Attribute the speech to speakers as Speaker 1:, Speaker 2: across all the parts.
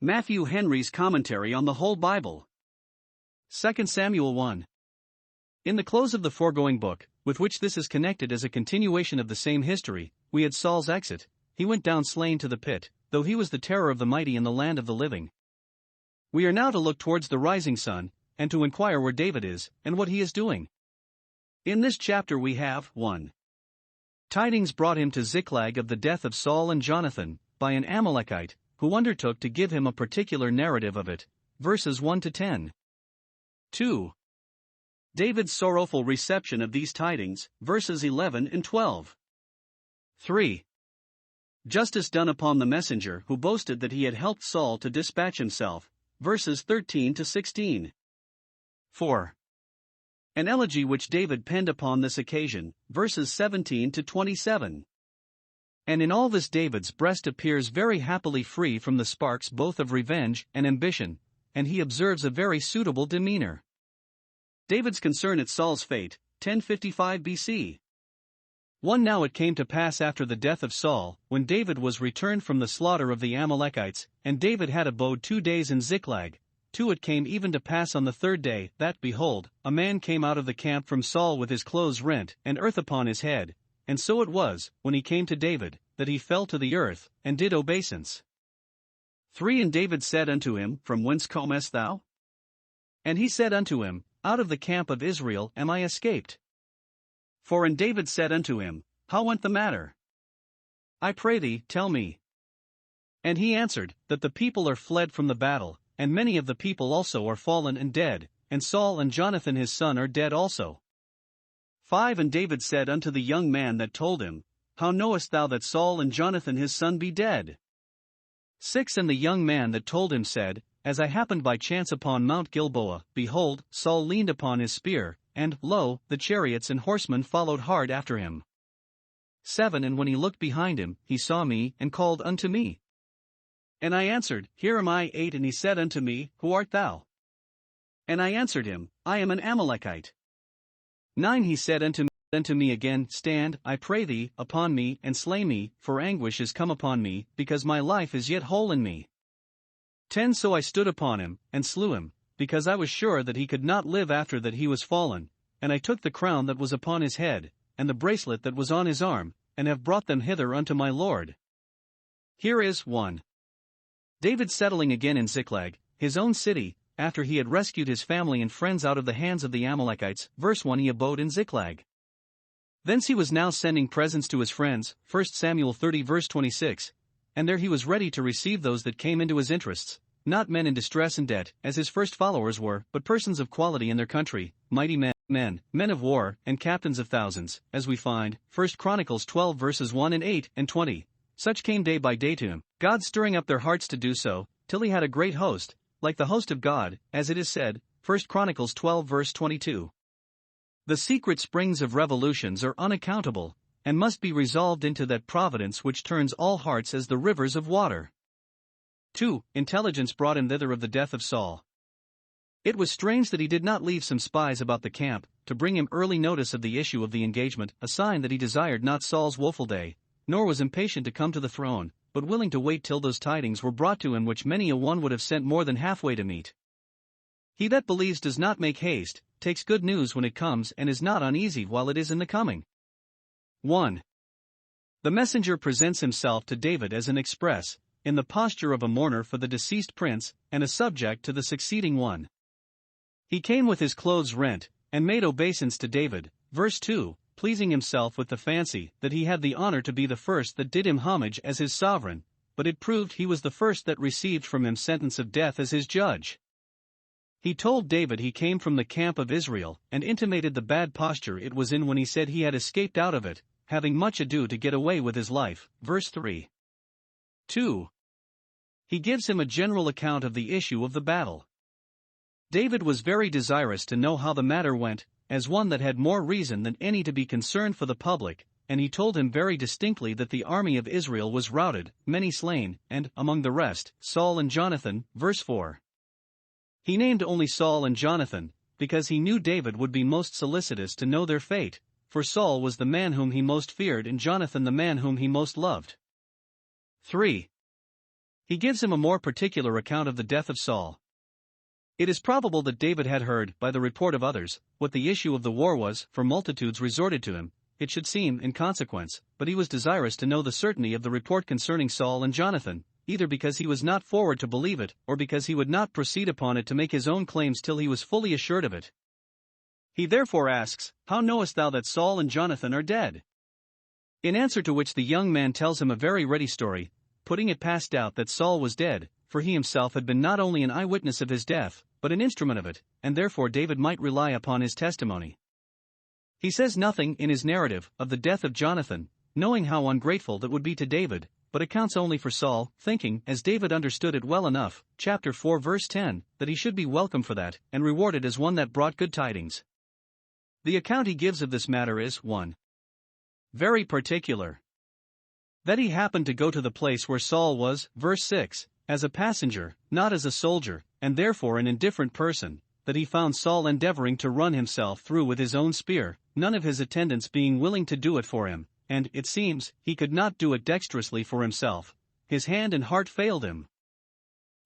Speaker 1: Matthew Henry's Commentary on the Whole Bible. 2 Samuel 1. In the close of the foregoing book, with which this is connected as a continuation of the same history, we had Saul's exit. He went down slain to the pit, though he was the terror of the mighty in the land of the living. We are now to look towards the rising sun, and to inquire where David is, and what he is doing. In this chapter we have 1. Tidings brought him to Ziklag of the death of Saul and Jonathan, by an Amalekite, who undertook to give him a particular narrative of it, verses 1 to 10. 2. David's sorrowful reception of these tidings, verses 11 and 12. 3. Justice done upon the messenger who boasted that he had helped Saul to dispatch himself, verses 13 to 16. 4. An elegy which David penned upon this occasion, verses 17 to 27. And in all this David's breast appears very happily free from the sparks both of revenge and ambition, and he observes a very suitable demeanor. David's concern at Saul's fate, 1055 BC. 1. Now it came to pass after the death of Saul, when David was returned from the slaughter of the Amalekites, and David had abode 2 days in Ziklag. 2. It came even to pass on the 3rd day, that, behold, a man came out of the camp from Saul with his clothes rent, and earth upon his head. And so it was, when he came to David, that he fell to the earth, and did obeisance. 3. And David said unto him, From whence comest thou? And he said unto him, Out of the camp of Israel am I escaped. 4. And David said unto him, How went the matter? I pray thee, tell me. And he answered, That the people are fled from the battle, and many of the people also are fallen and dead, and Saul and Jonathan his son are dead also. 5. And David said unto the young man that told him, How knowest thou that Saul and Jonathan his son be dead? 6. And the young man that told him said, As I happened by chance upon Mount Gilboa, behold, Saul leaned upon his spear, and, lo, the chariots and horsemen followed hard after him. 7. And when he looked behind him, he saw me, and called unto me. And I answered, Here am I. 8. And he said unto me, Who art thou? And I answered him, I am an Amalekite. 9. He said unto me again, Stand, I pray thee, upon me, and slay me, for anguish is come upon me, because my life is yet whole in me. 10. So I stood upon him, and slew him, because I was sure that he could not live after that he was fallen, and I took the crown that was upon his head, and the bracelet that was on his arm, and have brought them hither unto my lord. Here is 1. David settling again in Ziklag, his own city, after he had rescued his family and friends out of the hands of the Amalekites. Verse 1. He abode in Ziklag. Thence he was now sending presents to his friends, 1 Samuel 30 verse 26, and there he was ready to receive those that came into his interests, not men in distress and debt, as his first followers were, but persons of quality in their country, mighty men of war, and captains of thousands, as we find, 1 Chronicles 12 verses 1 and 8 and 20. Such came day by day to him, God stirring up their hearts to do so, till he had a great host, like the host of God, as it is said, 1 Chronicles 12 verse 22. The secret springs of revolutions are unaccountable, and must be resolved into that providence which turns all hearts as the rivers of water. 2. Intelligence brought him thither of the death of Saul. It was strange that he did not leave some spies about the camp, to bring him early notice of the issue of the engagement, a sign that he desired not Saul's woeful day, nor was impatient to come to the throne, but willing to wait till those tidings were brought to him which many a one would have sent more than halfway to meet. He that believes does not make haste, takes good news when it comes, and is not uneasy while it is in the coming. 1. The messenger presents himself to David as an express, in the posture of a mourner for the deceased prince, and a subject to the succeeding one. He came with his clothes rent, and made obeisance to David, verse 2, pleasing himself with the fancy that he had the honor to be the first that did him homage as his sovereign, but it proved he was the first that received from him sentence of death as his judge. He told David he came from the camp of Israel, and intimated the bad posture it was in when he said he had escaped out of it, having much ado to get away with his life, verse 3. 2. He gives him a general account of the issue of the battle. David was very desirous to know how the matter went, as one that had more reason than any to be concerned for the public, and he told him very distinctly that the army of Israel was routed, many slain, and, among the rest, Saul and Jonathan, verse 4. He named only Saul and Jonathan, because he knew David would be most solicitous to know their fate, for Saul was the man whom he most feared and Jonathan the man whom he most loved. 3. He gives him a more particular account of the death of Saul. It is probable that David had heard, by the report of others, what the issue of the war was, for multitudes resorted to him, it should seem, in consequence, but he was desirous to know the certainty of the report concerning Saul and Jonathan, either because he was not forward to believe it, or because he would not proceed upon it to make his own claims till he was fully assured of it. He therefore asks, "How knowest thou that Saul and Jonathan are dead?" In answer to which the young man tells him a very ready story, putting it past doubt that Saul was dead, for he himself had been not only an eyewitness of his death, but an instrument of it, and therefore David might rely upon his testimony. He says nothing, in his narrative, of the death of Jonathan, knowing how ungrateful that would be to David, but accounts only for Saul, thinking, as David understood it well enough, chapter 4 verse 10, that he should be welcome for that, and rewarded as one that brought good tidings. The account he gives of this matter is, 1. Very particular. That he happened to go to the place where Saul was, verse 6, as a passenger, not as a soldier, and therefore an indifferent person, that he found Saul endeavoring to run himself through with his own spear, none of his attendants being willing to do it for him, and, it seems, he could not do it dexterously for himself. His hand and heart failed him.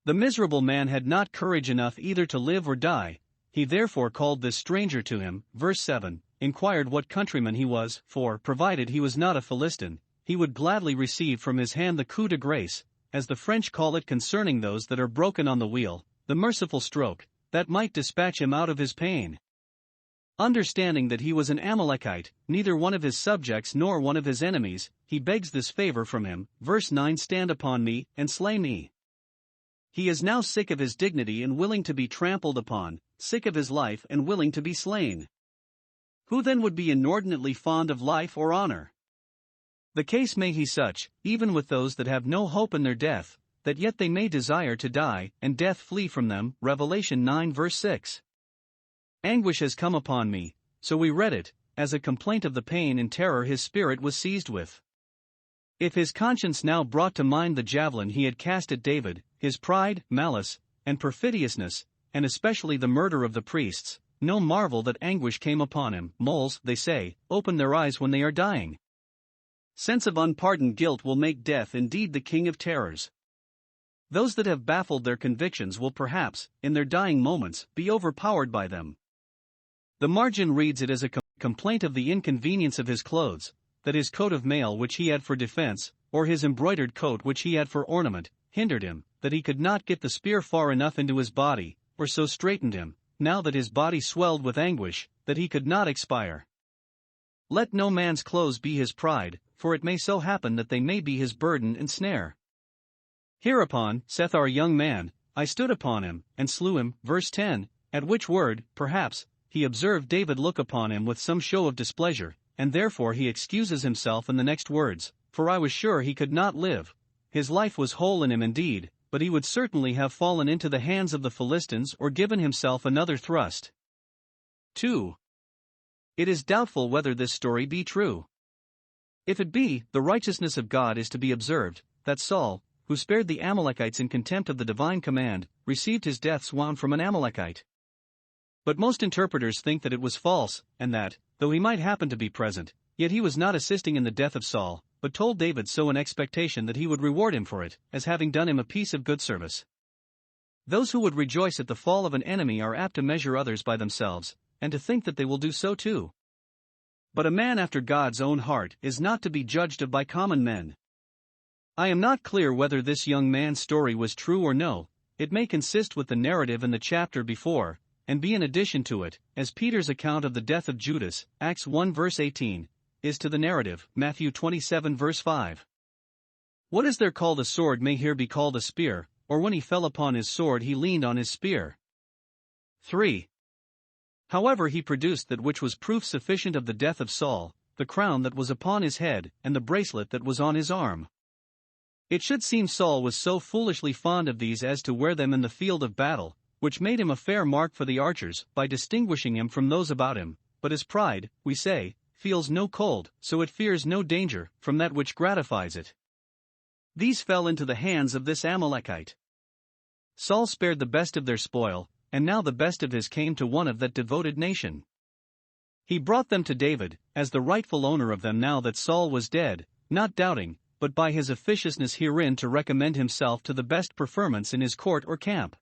Speaker 1: The miserable man had not courage enough either to live or die. He therefore called this stranger to him, verse 7, inquired what countryman he was, for, provided he was not a Philistine, he would gladly receive from his hand the coup de grace, as the French call it concerning those that are broken on the wheel, the merciful stroke, that might dispatch him out of his pain. Understanding that he was an Amalekite, neither one of his subjects nor one of his enemies, he begs this favor from him, verse 9, stand upon me, and slay me. He is now sick of his dignity and willing to be trampled upon, sick of his life and willing to be slain. Who then would be inordinately fond of life or honor? The case may be such, even with those that have no hope in their death, that yet they may desire to die, and death flee from them, Revelation 9 verse 6. Anguish has come upon me, so we read it, as a complaint of the pain and terror his spirit was seized with. If his conscience now brought to mind the javelin he had cast at David, his pride, malice, and perfidiousness, and especially the murder of the priests, no marvel that anguish came upon him. Moles, they say, open their eyes when they are dying. Sense of unpardoned guilt will make death indeed the king of terrors. Those that have baffled their convictions will perhaps, in their dying moments, be overpowered by them. The margin reads it as a complaint of the inconvenience of his clothes, that his coat of mail which he had for defense, or his embroidered coat which he had for ornament, hindered him, that he could not get the spear far enough into his body, or so straitened him, now that his body swelled with anguish, that he could not expire. Let no man's clothes be his pride, for it may so happen that they may be his burden and snare. Hereupon, saith our young man, I stood upon him, and slew him, verse 10, at which word, perhaps, he observed David look upon him with some show of displeasure, and therefore he excuses himself in the next words, for I was sure he could not live. His life was whole in him indeed, but he would certainly have fallen into the hands of the Philistines or given himself another thrust. 2. It is doubtful whether this story be true. If it be, the righteousness of God is to be observed, that Saul, who spared the Amalekites in contempt of the divine command, received his death's wound from an Amalekite. But most interpreters think that it was false, and that, though he might happen to be present, yet he was not assisting in the death of Saul, but told David so in expectation that he would reward him for it, as having done him a piece of good service. Those who would rejoice at the fall of an enemy are apt to measure others by themselves, and to think that they will do so too. But a man after God's own heart is not to be judged of by common men. I am not clear whether this young man's story was true or no. It may consist with the narrative in the chapter before, and be in addition to it, as Peter's account of the death of Judas, Acts 1 verse 18, is to the narrative, Matthew 27 verse 5. What is there called a sword may here be called a spear, or when he fell upon his sword he leaned on his spear. 3. However he produced that which was proof sufficient of the death of Saul, the crown that was upon his head, and the bracelet that was on his arm. It should seem Saul was so foolishly fond of these as to wear them in the field of battle, which made him a fair mark for the archers, by distinguishing him from those about him, but his pride, we say, feels no cold, so it fears no danger, from that which gratifies it. These fell into the hands of this Amalekite. Saul spared the best of their spoil, and now the best of his came to one of that devoted nation. He brought them to David, as the rightful owner of them now that Saul was dead, not doubting, but by his officiousness herein to recommend himself to the best preferments in his court or camp.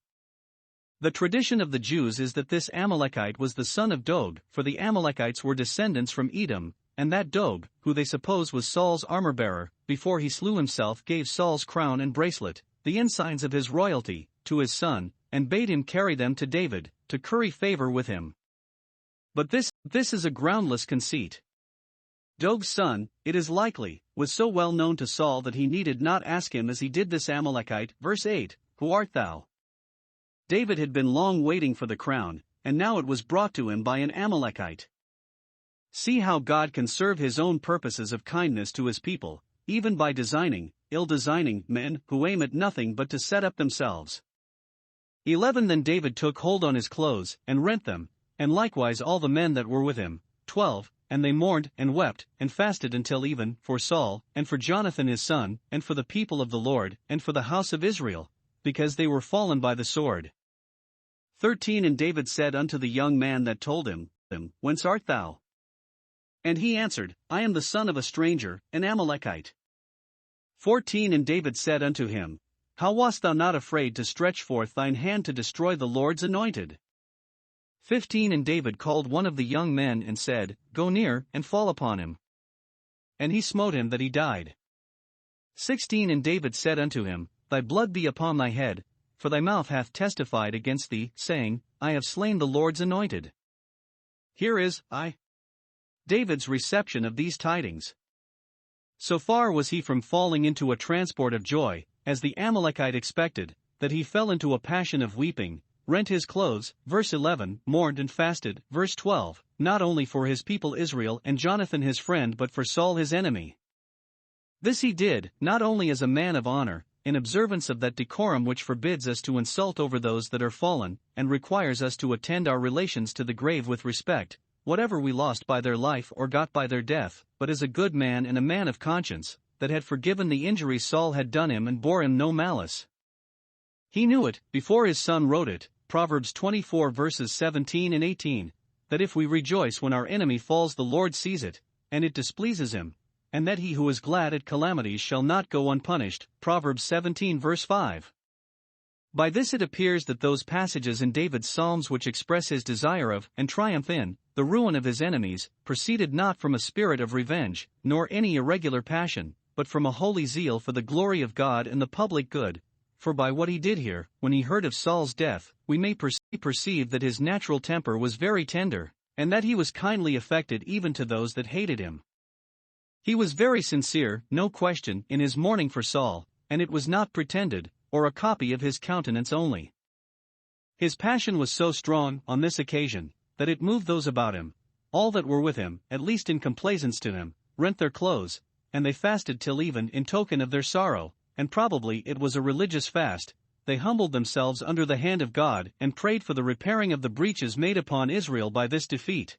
Speaker 1: The tradition of the Jews is that this Amalekite was the son of Doeg, for the Amalekites were descendants from Edom, and that Doeg, who they suppose was Saul's armor-bearer, before he slew himself gave Saul's crown and bracelet, the ensigns of his royalty, to his son, and bade him carry them to David, to curry favor with him. But this is a groundless conceit. Doeg's son, it is likely, was so well known to Saul that he needed not ask him as he did this Amalekite. Verse 8, Who art thou? David had been long waiting for the crown, and now it was brought to him by an Amalekite. See how God can serve his own purposes of kindness to his people, even by ill-designing men who aim at nothing but to set up themselves. 11 Then David took hold on his clothes, and rent them, and likewise all the men that were with him. 12 And they mourned, and wept, and fasted until even, for Saul, and for Jonathan his son, and for the people of the Lord, and for the house of Israel, because they were fallen by the sword. 13 And David said unto the young man that told him, Whence art thou? And he answered, I am the son of a stranger, an Amalekite. 14 And David said unto him, How wast thou not afraid to stretch forth thine hand to destroy the Lord's anointed? 15 And David called one of the young men and said, Go near, and fall upon him. And he smote him that he died. 16 And David said unto him, Thy blood be upon thy head, for thy mouth hath testified against thee, saying, I have slain the Lord's anointed. Here is David's reception of these tidings. So far was he from falling into a transport of joy, as the Amalekite expected, that he fell into a passion of weeping, rent his clothes, verse 11, mourned and fasted, verse 12, not only for his people Israel and Jonathan his friend but for Saul his enemy. This he did, not only as a man of honor, in observance of that decorum which forbids us to insult over those that are fallen, and requires us to attend our relations to the grave with respect, whatever we lost by their life or got by their death, but as a good man and a man of conscience, that had forgiven the injury Saul had done him and bore him no malice. He knew it, before his son wrote it, Proverbs 24 verses 17 and 18, that if we rejoice when our enemy falls the Lord sees it, and it displeases him, and that he who is glad at calamities shall not go unpunished, Proverbs 17 verse 5. By this it appears that those passages in David's Psalms which express his desire of, and triumph in, the ruin of his enemies, proceeded not from a spirit of revenge, nor any irregular passion, but from a holy zeal for the glory of God and the public good. For by what he did here, when he heard of Saul's death, we may perceive that his natural temper was very tender, and that he was kindly affected even to those that hated him. He was very sincere, no question, in his mourning for Saul, and it was not pretended, or a copy of his countenance only. His passion was so strong, on this occasion, that it moved those about him, all that were with him, at least in complaisance to him, rent their clothes, and they fasted till even in token of their sorrow, and probably it was a religious fast. They humbled themselves under the hand of God and prayed for the repairing of the breaches made upon Israel by this defeat.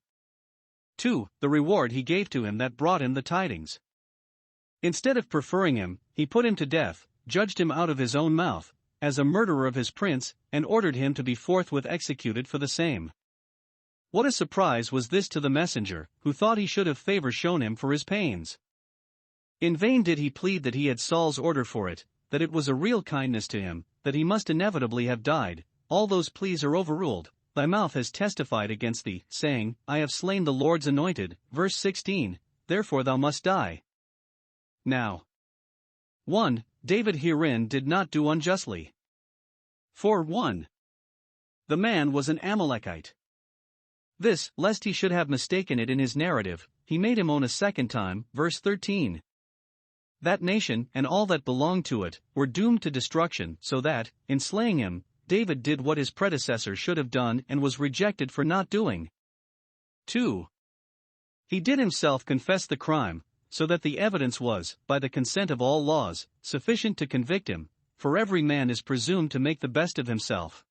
Speaker 1: 2. The reward he gave to him that brought him the tidings. Instead of preferring him, he put him to death, judged him out of his own mouth, as a murderer of his prince, and ordered him to be forthwith executed for the same. What a surprise was this to the messenger, who thought he should have favor shown him for his pains. In vain did he plead that he had Saul's order for it, that it was a real kindness to him, that he must inevitably have died. All those pleas are overruled. Thy mouth has testified against thee, saying, I have slain the Lord's anointed, verse 16, therefore thou must die. Now, 1. David herein did not do unjustly. For 1. The man was an Amalekite. This, lest he should have mistaken it in his narrative, he made him own a second time, verse 13. That nation, and all that belonged to it, were doomed to destruction, so that, in slaying him, David did what his predecessor should have done and was rejected for not doing. 2. He did himself confess the crime, so that the evidence was, by the consent of all laws, sufficient to convict him, for every man is presumed to make the best of himself.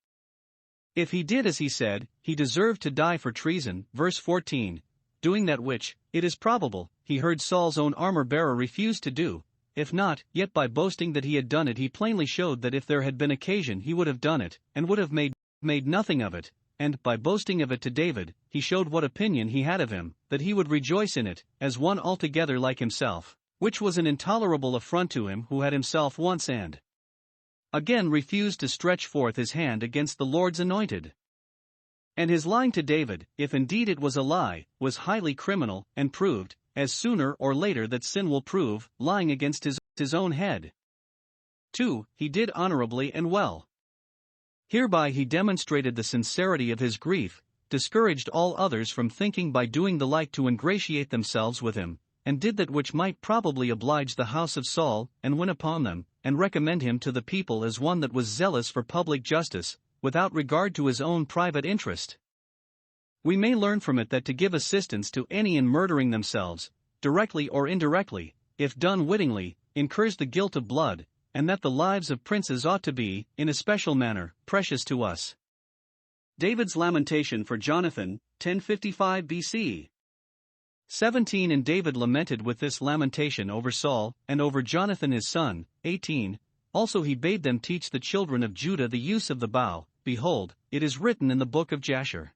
Speaker 1: If he did as he said, he deserved to die for treason, verse 14, doing that which, it is probable, he heard Saul's own armor-bearer refuse to do. If not, yet by boasting that he had done it he plainly showed that if there had been occasion he would have done it, and would have made nothing of it, and, by boasting of it to David, he showed what opinion he had of him, that he would rejoice in it, as one altogether like himself. which was an intolerable affront to him who had himself once and again refused to stretch forth his hand against the Lord's anointed. And his lying to David, if indeed it was a lie, was highly criminal, and proved, as sooner or later that sin will prove, lying against his own head. 2. He did honorably and well. Hereby he demonstrated the sincerity of his grief, discouraged all others from thinking by doing the like to ingratiate themselves with him, and did that which might probably oblige the house of Saul, and win upon them, and recommend him to the people as one that was zealous for public justice, without regard to his own private interest. We may learn from it that to give assistance to any in murdering themselves, directly or indirectly, if done wittingly, incurs the guilt of blood, and that the lives of princes ought to be, in a special manner, precious to us. David's lamentation for Jonathan, 1055 BC. 17. And David lamented with this lamentation over Saul, and over Jonathan his son. 18. Also he bade them teach the children of Judah the use of the bow. Behold, it is written in the book of Jasher.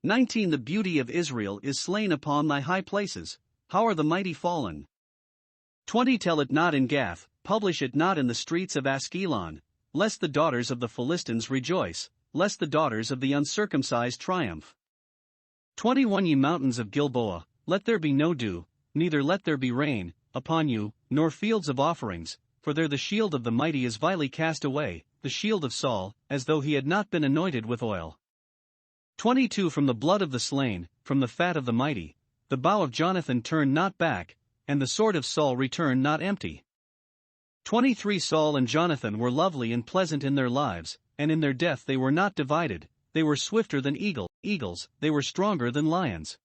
Speaker 1: 19. The beauty of Israel is slain upon thy high places. How are the mighty fallen? 20. Tell it not in Gath, publish it not in the streets of Askelon, lest the daughters of the Philistines rejoice, lest the daughters of the uncircumcised triumph. 21. Ye mountains of Gilboa, let there be no dew, neither let there be rain, upon you, nor fields of offerings, for there the shield of the mighty is vilely cast away, the shield of Saul, as though he had not been anointed with oil. 22. From the blood of the slain, from the fat of the mighty, the bow of Jonathan turned not back, and the sword of Saul returned not empty. 23. Saul and Jonathan were lovely and pleasant in their lives, and in their death they were not divided, they were swifter than eagles, they were stronger than lions.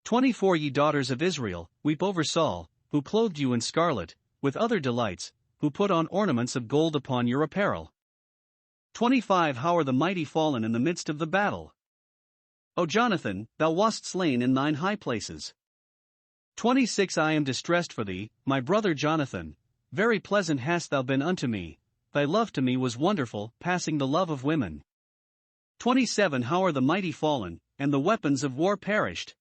Speaker 1: 24. Ye daughters of Israel, weep over Saul, who clothed you in scarlet, with other delights, who put on ornaments of gold upon your apparel. 25. How are the mighty fallen in the midst of the battle? O Jonathan, thou wast slain in thine high places. 26. I am distressed for thee, my brother Jonathan, very pleasant hast thou been unto me, thy love to me was wonderful, passing the love of women. 27. How are the mighty fallen, and the weapons of war perished?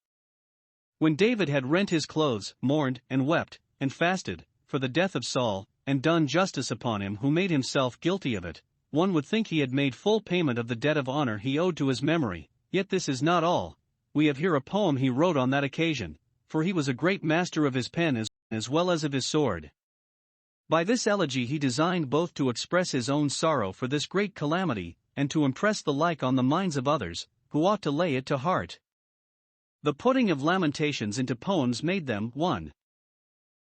Speaker 1: When David had rent his clothes, mourned, and wept, and fasted, for the death of Saul, and done justice upon him who made himself guilty of it, one would think he had made full payment of the debt of honor he owed to his memory, yet this is not all. We have here a poem he wrote on that occasion, for he was a great master of his pen as well as of his sword. By this elegy he designed both to express his own sorrow for this great calamity, and to impress the like on the minds of others, who ought to lay it to heart. The putting of lamentations into poems made them, 1.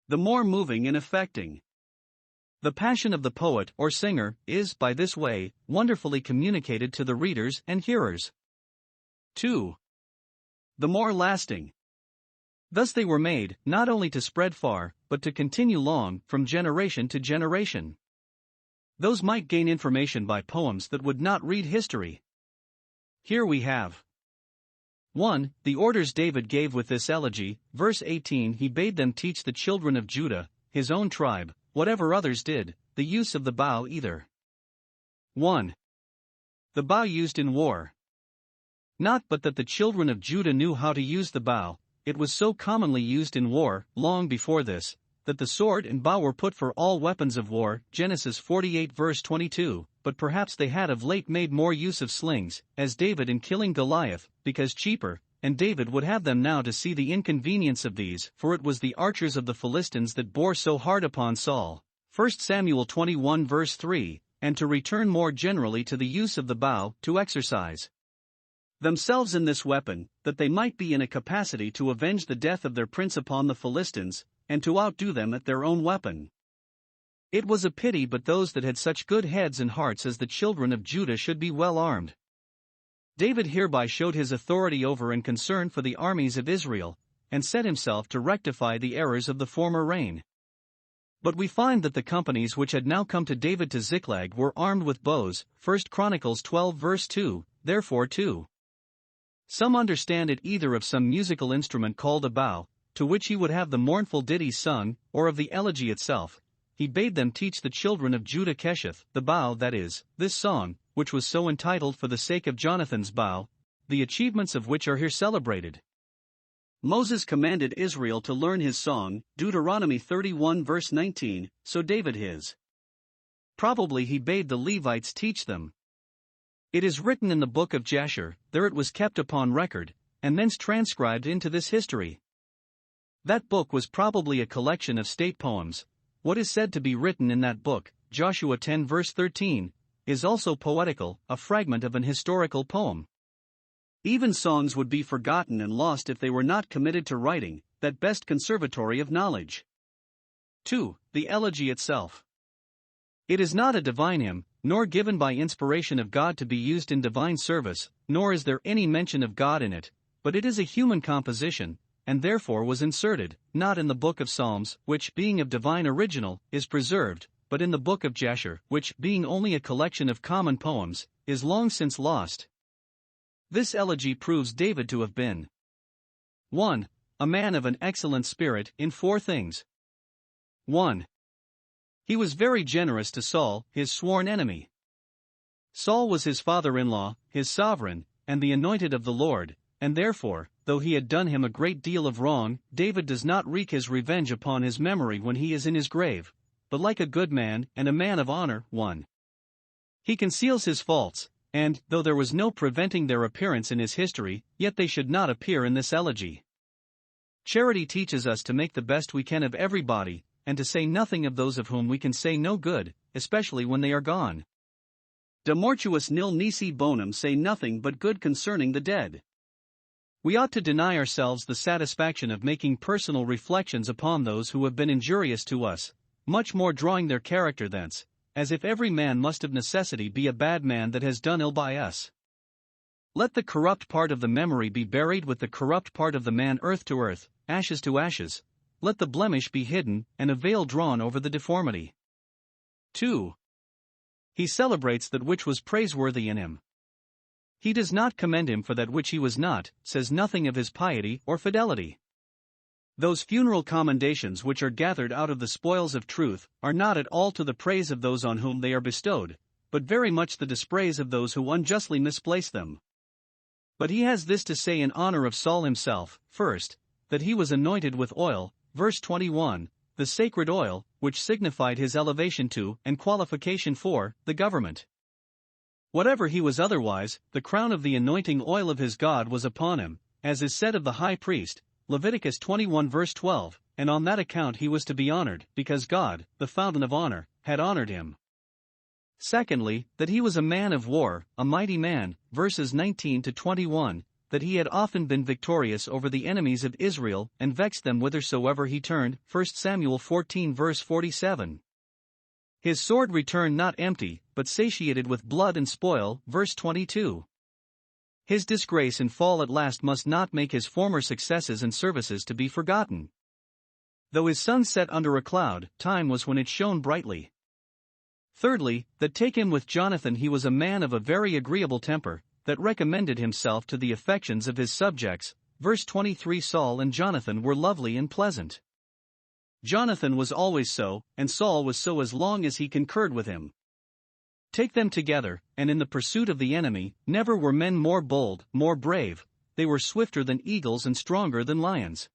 Speaker 1: The more moving and affecting. The passion of the poet or singer is, by this way, wonderfully communicated to the readers and hearers. 2. The more lasting. Thus they were made, not only to spread far, but to continue long, from generation to generation. Those might gain information by poems that would not read history. Here we have 1. The orders David gave with this elegy. Verse 18. He bade them teach the children of Judah, his own tribe, whatever others did, the use of the bow either. 1. The bow used in war. Not but that the children of Judah knew how to use the bow, it was so commonly used in war, long before this, that the sword and bow were put for all weapons of war, Genesis 48 verse 22, but perhaps they had of late made more use of slings, as David in killing Goliath, because cheaper, and David would have them now to see the inconvenience of these, for it was the archers of the Philistines that bore so hard upon Saul, 1 Samuel 21 verse 3, and to return more generally to the use of the bow, to exercise themselves in this weapon, that they might be in a capacity to avenge the death of their prince upon the Philistines, and to outdo them at their own weapon. It was a pity but those that had such good heads and hearts as the children of Judah should be well armed. David hereby showed his authority over and concern for the armies of Israel, and set himself to rectify the errors of the former reign. But we find that the companies which had now come to David to Ziklag were armed with bows, 1 Chronicles 12 verse 2, therefore 2. Some understand it either of some musical instrument called a bow, to which he would have the mournful ditties sung, or of the elegy itself. He bade them teach the children of Judah Kesheth, the bow that is, this song, which was so entitled for the sake of Jonathan's bow, the achievements of which are here celebrated. Moses commanded Israel to learn his song, Deuteronomy 31 verse 19, so David his. Probably he bade the Levites teach them. It is written in the book of Jasher, there it was kept upon record, and thence transcribed into this history. That book was probably a collection of state poems. What is said to be written in that book, Joshua 10 verse 13, is also poetical, a fragment of an historical poem. Even songs would be forgotten and lost if they were not committed to writing, that best conservatory of knowledge. 2. The elegy itself. It is not a divine hymn, nor given by inspiration of God to be used in divine service, nor is there any mention of God in it, but it is a human composition, and therefore was inserted, not in the book of Psalms, which, being of divine original, is preserved, but in the book of Jasher, which, being only a collection of common poems, is long since lost. This elegy proves David to have been 1. A man of an excellent spirit in 4 things. 1. He was very generous to Saul, his sworn enemy. Saul was his father-in-law, his sovereign, and the anointed of the Lord, and therefore, though he had done him a great deal of wrong, David does not wreak his revenge upon his memory when he is in his grave, but like a good man and a man of honor, 1. He conceals his faults, and, though there was no preventing their appearance in his history, yet they should not appear in this elegy. Charity teaches us to make the best we can of everybody, and to say nothing of those of whom we can say no good, especially when they are gone. De mortuis nil nisi bonum, say nothing but good concerning the dead. We ought to deny ourselves the satisfaction of making personal reflections upon those who have been injurious to us, much more drawing their character thence, as if every man must of necessity be a bad man that has done ill by us. Let the corrupt part of the memory be buried with the corrupt part of the man, earth to earth, ashes to ashes. Let the blemish be hidden, and a veil drawn over the deformity. 2. He celebrates that which was praiseworthy in him. He does not commend him for that which he was not, says nothing of his piety or fidelity. Those funeral commendations which are gathered out of the spoils of truth are not at all to the praise of those on whom they are bestowed, but very much the dispraise of those who unjustly misplace them. But he has this to say in honor of Saul himself: first, that he was anointed with oil, verse 21, the sacred oil, which signified his elevation to, and qualification for, the government. Whatever he was otherwise, the crown of the anointing oil of his God was upon him, as is said of the high priest, Leviticus 21 verse 12, and on that account he was to be honored, because God, the fountain of honor, had honored him. Secondly, that he was a man of war, a mighty man, verses 19 to 21, that he had often been victorious over the enemies of Israel, and vexed them whithersoever he turned, 1 Samuel 14 verse 47. His sword returned not empty, but satiated with blood and spoil, verse 22. His disgrace and fall at last must not make his former successes and services to be forgotten. Though his sun set under a cloud, time was when it shone brightly. Thirdly, that take him with Jonathan, he was a man of a very agreeable temper, that recommended himself to the affections of his subjects, verse 23. Saul and Jonathan were lovely and pleasant. Jonathan was always so, and Saul was so as long as he concurred with him. Take them together, and in the pursuit of the enemy, never were men more bold, more brave. They were swifter than eagles and stronger than lions.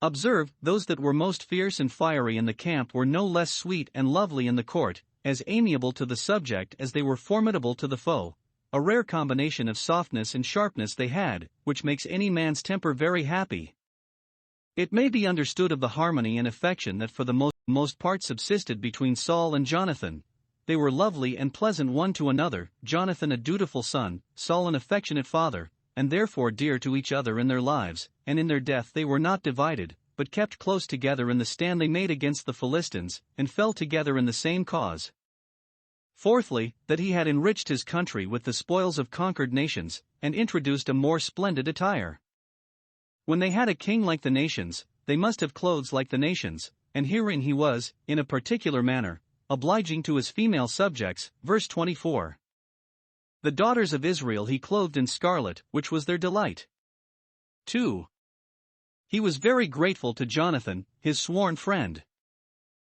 Speaker 1: Observe, those that were most fierce and fiery in the camp were no less sweet and lovely in the court, as amiable to the subject as they were formidable to the foe. A rare combination of softness and sharpness they had, which makes any man's temper very happy. It may be understood of the harmony and affection that for the most part subsisted between Saul and Jonathan. They were lovely and pleasant one to another, Jonathan a dutiful son, Saul an affectionate father, and therefore dear to each other in their lives, and in their death they were not divided, but kept close together in the stand they made against the Philistines, and fell together in the same cause. Fourthly, that he had enriched his country with the spoils of conquered nations, and introduced a more splendid attire. When they had a king like the nations, they must have clothes like the nations, and herein he was, in a particular manner, obliging to his female subjects, verse 24. The daughters of Israel he clothed in scarlet, which was their delight. 2. He was very grateful to Jonathan, his sworn friend.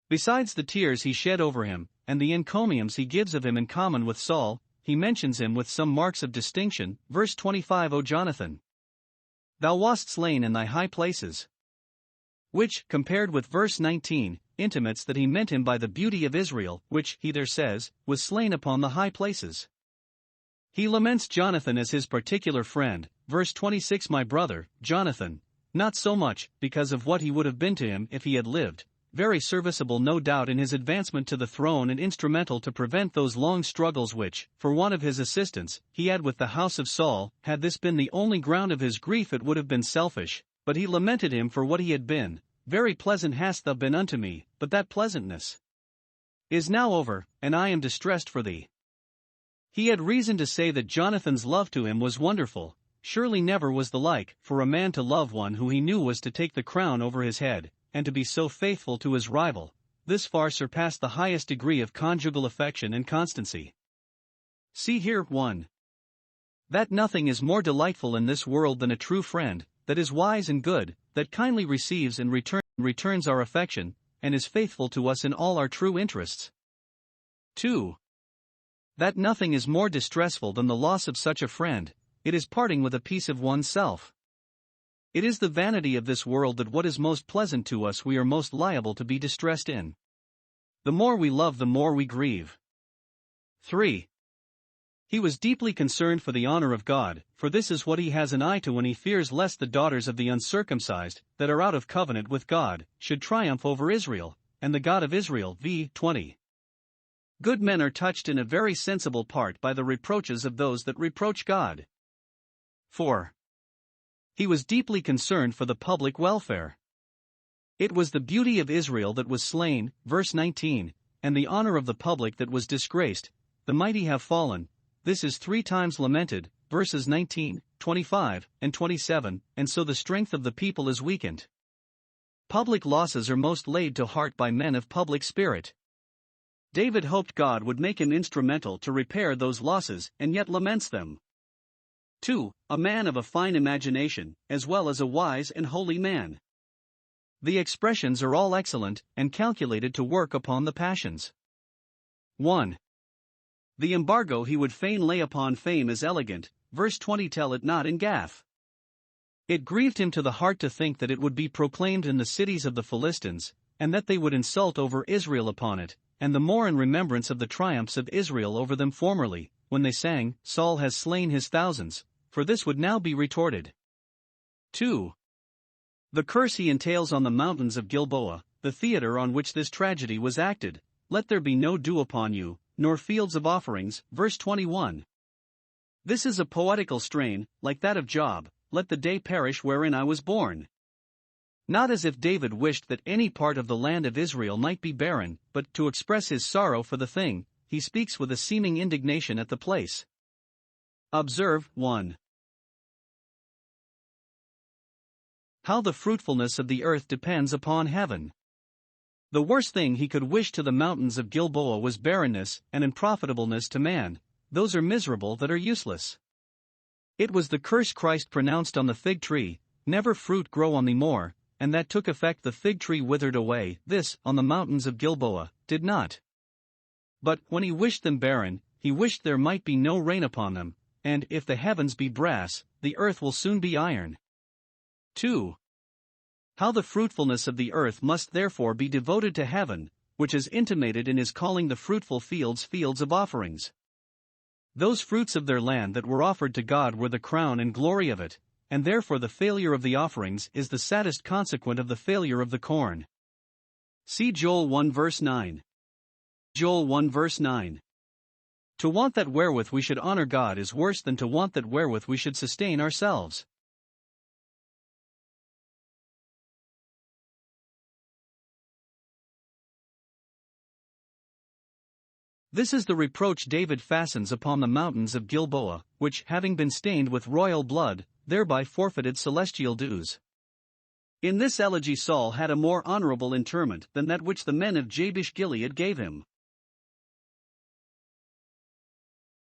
Speaker 1: Besides the tears he shed over him, and the encomiums he gives of him in common with Saul, he mentions him with some marks of distinction, verse 25. O Jonathan, Thou wast slain in thy high places. Which, compared with verse 19, intimates that he meant him by the beauty of Israel, which, he there says, was slain upon the high places. He laments Jonathan as his particular friend, verse 26, my brother, Jonathan, not so much because of what he would have been to him if he had lived, very serviceable no doubt in his advancement to the throne and instrumental to prevent those long struggles which, for want of his assistance, he had with the house of Saul. Had this been the only ground of his grief it would have been selfish, but he lamented him for what he had been. Very pleasant hast thou been unto me, but that pleasantness is now over, and I am distressed for thee. He had reason to say that Jonathan's love to him was wonderful. Surely never was the like, for a man to love one who he knew was to take the crown over his head, and to be so faithful to his rival. This far surpassed the highest degree of conjugal affection and constancy. See here, 1. That nothing is more delightful in this world than a true friend, that is wise and good, that kindly receives and returns our affection, and is faithful to us in all our true interests. 2. That nothing is more distressful than the loss of such a friend. It is parting with a piece of oneself. It is the vanity of this world that what is most pleasant to us we are most liable to be distressed in. The more we love, the more we grieve. 3. He was deeply concerned for the honor of God, for this is what he has an eye to when he fears lest the daughters of the uncircumcised, that are out of covenant with God, should triumph over Israel, and the God of Israel. v. 20. Good men are touched in a very sensible part by the reproaches of those that reproach God. 4. He was deeply concerned for the public welfare. It was the beauty of Israel that was slain, verse 19, and the honor of the public that was disgraced. The mighty have fallen. This is 3 times lamented, verses 19, 25, and 27, and so the strength of the people is weakened. Public losses are most laid to heart by men of public spirit. David hoped God would make him instrumental to repair those losses, and yet laments them. 2. A man of a fine imagination, as well as a wise and holy man. The expressions are all excellent, and calculated to work upon the passions. 1. The embargo he would fain lay upon fame is elegant, verse 20. Tell it not in Gath. It grieved him to the heart to think that it would be proclaimed in the cities of the Philistines, and that they would insult over Israel upon it, and the more in remembrance of the triumphs of Israel over them formerly, when they sang, Saul has slain his thousands, for this would now be retorted. 2. The curse he entails on the mountains of Gilboa, the theater on which this tragedy was acted. Let there be no dew upon you, nor fields of offerings, verse 21. This is a poetical strain, like that of Job, let the day perish wherein I was born. Not as if David wished that any part of the land of Israel might be barren, but to express his sorrow for the thing, he speaks with a seeming indignation at the place. Observe, 1. How the fruitfulness of the earth depends upon heaven. The worst thing he could wish to the mountains of Gilboa was barrenness and unprofitableness to man. Those are miserable that are useless. It was the curse Christ pronounced on the fig tree, never fruit grow on thee more, and that took effect. The fig tree withered away. This, on the mountains of Gilboa, did not. But, when he wished them barren, he wished there might be no rain upon them, and, if the heavens be brass, the earth will soon be iron. 2. How the fruitfulness of the earth must therefore be devoted to heaven, which is intimated in his calling the fruitful fields fields of offerings. Those fruits of their land that were offered to God were the crown and glory of it, and therefore the failure of the offerings is the saddest consequent of the failure of the corn. See Joel 1 verse 9. Joel 1 verse 9. To want that wherewith we should honor God is worse than to want that wherewith we should sustain ourselves. This is the reproach David fastens upon the mountains of Gilboa, which, having been stained with royal blood, thereby forfeited celestial dues. In this elegy Saul had a more honorable interment than that which the men of Jabesh Gilead gave him.